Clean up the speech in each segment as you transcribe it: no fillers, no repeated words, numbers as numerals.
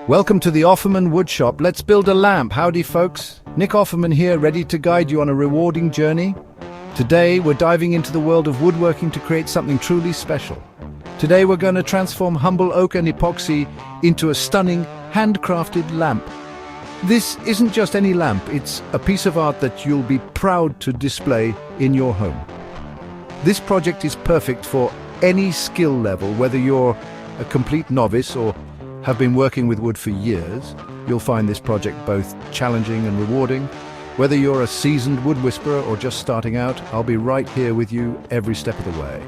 Welcome to the Offerman Woodshop. Let's build a lamp. Howdy folks. Nick Offerman here, ready to guide you on a rewarding journey. Today we're diving into the world of woodworking to create something truly special. Today we're going to transform humble oak and epoxy into a stunning, handcrafted lamp. This isn't just any lamp, it's a piece of art that you'll be proud to display in your home. This project is perfect for any skill level, whether you're a complete novice or have been working with wood for years. You'll find this project both challenging and rewarding. Whether you're a seasoned wood whisperer or just starting out, I'll be right here with you every step of the way.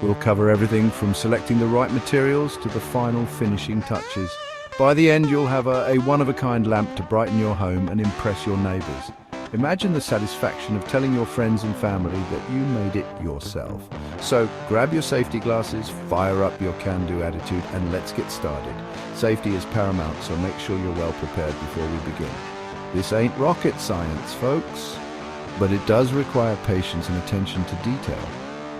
We'll cover everything from selecting the right materials to the final finishing touches. By the end, you'll have a one-of-a-kind lamp to brighten your home and impress your neighbors. Imagine the satisfaction of telling your friends and family that you made it yourself. So grab your safety glasses, fire up your can-do attitude, and let's get started. Safety is paramount, so make sure you're well prepared before we begin. This ain't rocket science, folks, but it does require patience and attention to detail.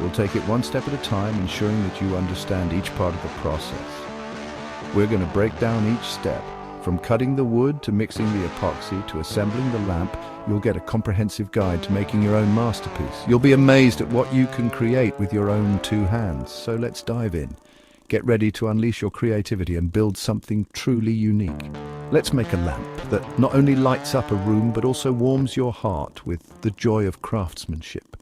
We'll take it one step at a time, ensuring that you understand each part of the process. We're going to break down each step. From cutting the wood to mixing the epoxy to assembling the lamp, you'll get a comprehensive guide to making your own masterpiece. You'll be amazed at what you can create with your own two hands. So let's dive in. Get ready to unleash your creativity and build something truly unique. Let's make a lamp that not only lights up a room but also warms your heart with the joy of craftsmanship.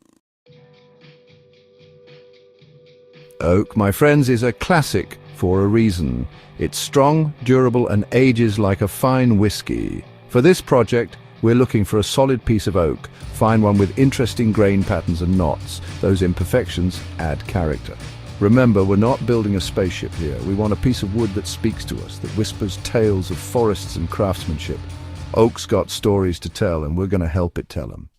Oak, my friends, is a classic for a reason. It's strong, durable, and ages like a fine whiskey. For this project, we're looking for a solid piece of oak. Find one with interesting grain patterns and knots. Those imperfections add character. Remember, we're not building a spaceship here. We want a piece of wood that speaks to us, that whispers tales of forests and craftsmanship. Oak's got stories to tell, and we're going to help it tell them.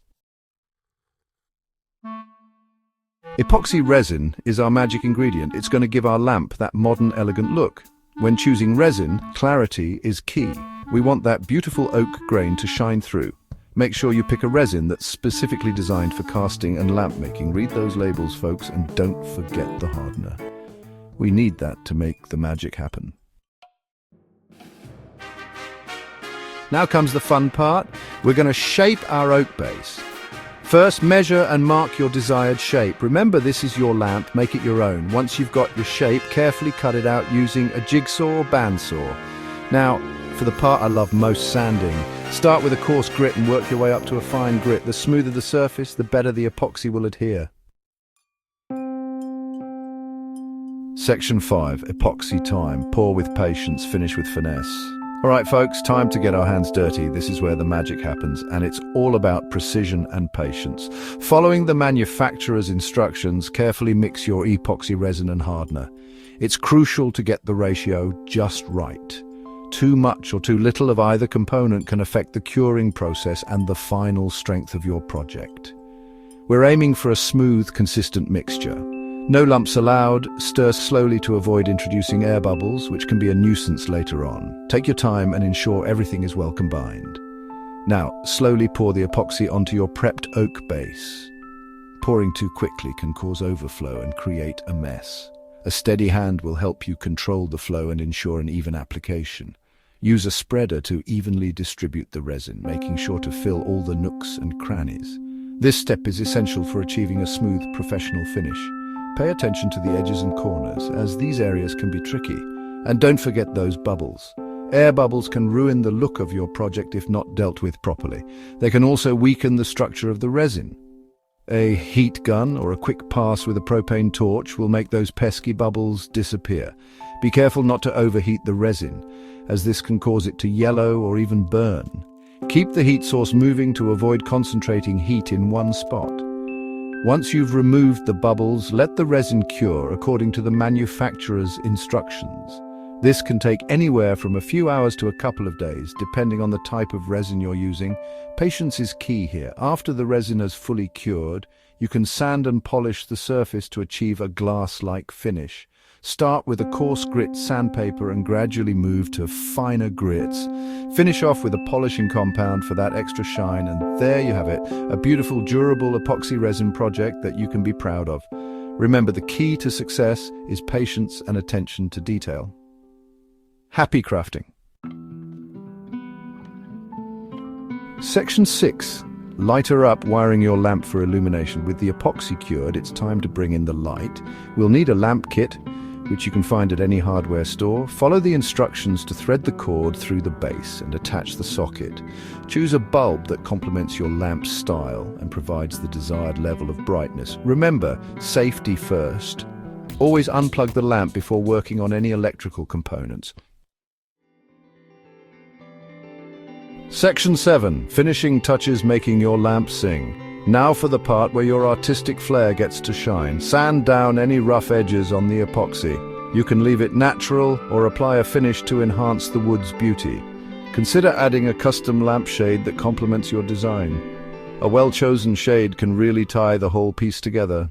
Epoxy resin is our magic ingredient. It's going to give our lamp that modern, elegant look. When choosing resin, clarity is key. We want that beautiful oak grain to shine through. Make sure you pick a resin that's specifically designed for casting and lamp making. Read those labels, folks, and don't forget the hardener. We need that to make the magic happen. Now comes the fun part. We're going to shape our oak base. First, measure and mark your desired shape. Remember, this is your lamp, make it your own. Once you've got your shape, carefully cut it out using a jigsaw or bandsaw. Now, for the part I love most, sanding. Start with a coarse grit and work your way up to a fine grit. The smoother the surface, the better the epoxy will adhere. Section 5, epoxy time. Pour with patience, finish with finesse. All right, folks, time to get our hands dirty. This is where the magic happens, and it's all about precision and patience. Following the manufacturer's instructions, carefully mix your epoxy resin and hardener. It's crucial to get the ratio just right. Too much or too little of either component can affect the curing process and the final strength of your project. We're aiming for a smooth, consistent mixture. No lumps allowed. Stir slowly to avoid introducing air bubbles, which can be a nuisance later on. Take your time and ensure everything is well combined. Now, slowly pour the epoxy onto your prepped oak base. Pouring too quickly can cause overflow and create a mess. A steady hand will help you control the flow and ensure an even application. Use a spreader to evenly distribute the resin, making sure to fill all the nooks and crannies. This step is essential for achieving a smooth, professional finish. Pay attention to the edges and corners, as these areas can be tricky. And don't forget those bubbles. Air bubbles can ruin the look of your project if not dealt with properly. They can also weaken the structure of the resin. A heat gun or a quick pass with a propane torch will make those pesky bubbles disappear. Be careful not to overheat the resin, as this can cause it to yellow or even burn. Keep the heat source moving to avoid concentrating heat in one spot. Once you've removed the bubbles, let the resin cure according to the manufacturer's instructions. This can take anywhere from a few hours to a couple of days, depending on the type of resin you're using. Patience is key here. After the resin has fully cured, you can sand and polish the surface to achieve a glass-like finish. Start with a coarse grit sandpaper and gradually move to finer grits. Finish off with a polishing compound for that extra shine, and there you have it, a beautiful, durable epoxy resin project that you can be proud of. Remember, the key to success is patience and attention to detail. Happy crafting! Section 6. Lighter up wiring your lamp for illumination. With the epoxy cured, it's time to bring in the light. We'll need a lamp kit, which you can find at any hardware store. Follow the instructions to thread the cord through the base and attach the socket. Choose a bulb that complements your lamp's style and provides the desired level of brightness. Remember, safety first. Always unplug the lamp before working on any electrical components. Section 7. Finishing touches making your lamp sing. Now for the part where your artistic flair gets to shine. Sand down any rough edges on the epoxy. You can leave it natural or apply a finish to enhance the wood's beauty. Consider adding a custom lampshade that complements your design. A well-chosen shade can really tie the whole piece together.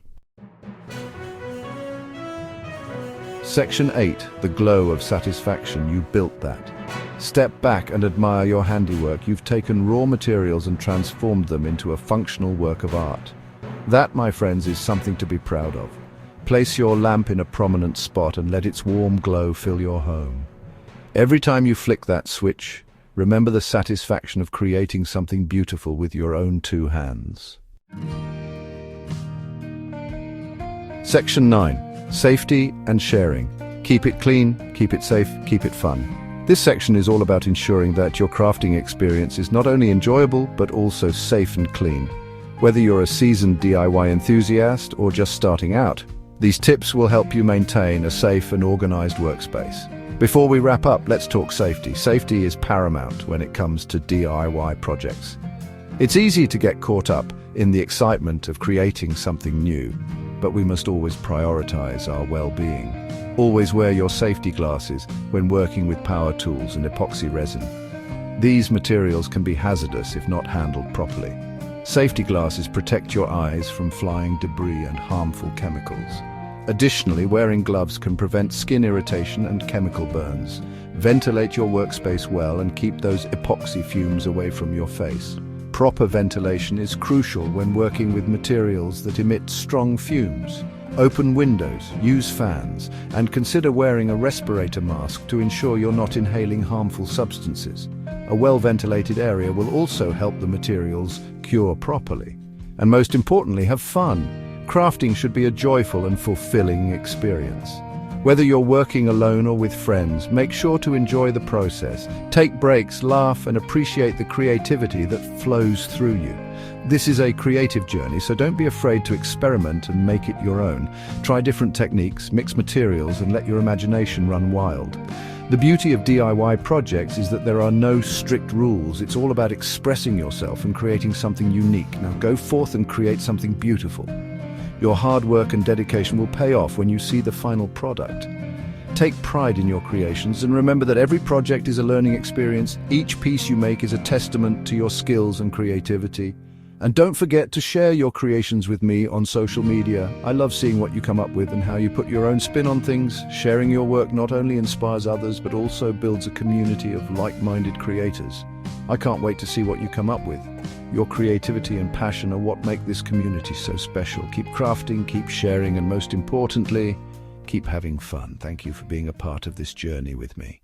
Section 8. The glow of satisfaction. You built that. Step back and admire your handiwork. You've taken raw materials and transformed them into a functional work of art. That, my friends, is something to be proud of. Place your lamp in a prominent spot and let its warm glow fill your home. Every time you flick that switch, remember the satisfaction of creating something beautiful with your own two hands. Section 9. Safety and sharing. Keep it clean, keep it safe, keep it fun. This section is all about ensuring that your crafting experience is not only enjoyable, but also safe and clean. Whether you're a seasoned DIY enthusiast or just starting out, these tips will help you maintain a safe and organized workspace. Before we wrap up, let's talk safety. Safety is paramount when it comes to DIY projects. It's easy to get caught up in the excitement of creating something new, but we must always prioritize our well-being. Always wear your safety glasses when working with power tools and epoxy resin. These materials can be hazardous if not handled properly. Safety glasses protect your eyes from flying debris and harmful chemicals. Additionally, wearing gloves can prevent skin irritation and chemical burns. Ventilate your workspace well and keep those epoxy fumes away from your face. Proper ventilation is crucial when working with materials that emit strong fumes. Open windows, use fans, and consider wearing a respirator mask to ensure you're not inhaling harmful substances. A well-ventilated area will also help the materials cure properly. And most importantly, have fun. Crafting should be a joyful and fulfilling experience. Whether you're working alone or with friends, make sure to enjoy the process. Take breaks, laugh, and appreciate the creativity that flows through you. This is a creative journey, so don't be afraid to experiment and make it your own. Try different techniques, mix materials, and let your imagination run wild. The beauty of DIY projects is that there are no strict rules. It's all about expressing yourself and creating something unique. Now go forth and create something beautiful. Your hard work and dedication will pay off when you see the final product. Take pride in your creations and remember that every project is a learning experience. Each piece you make is a testament to your skills and creativity. And don't forget to share your creations with me on social media. I love seeing what you come up with and how you put your own spin on things. Sharing your work not only inspires others, but also builds a community of like-minded creators. I can't wait to see what you come up with. Your creativity and passion are what make this community so special. Keep crafting, keep sharing, and most importantly, keep having fun. Thank you for being a part of this journey with me.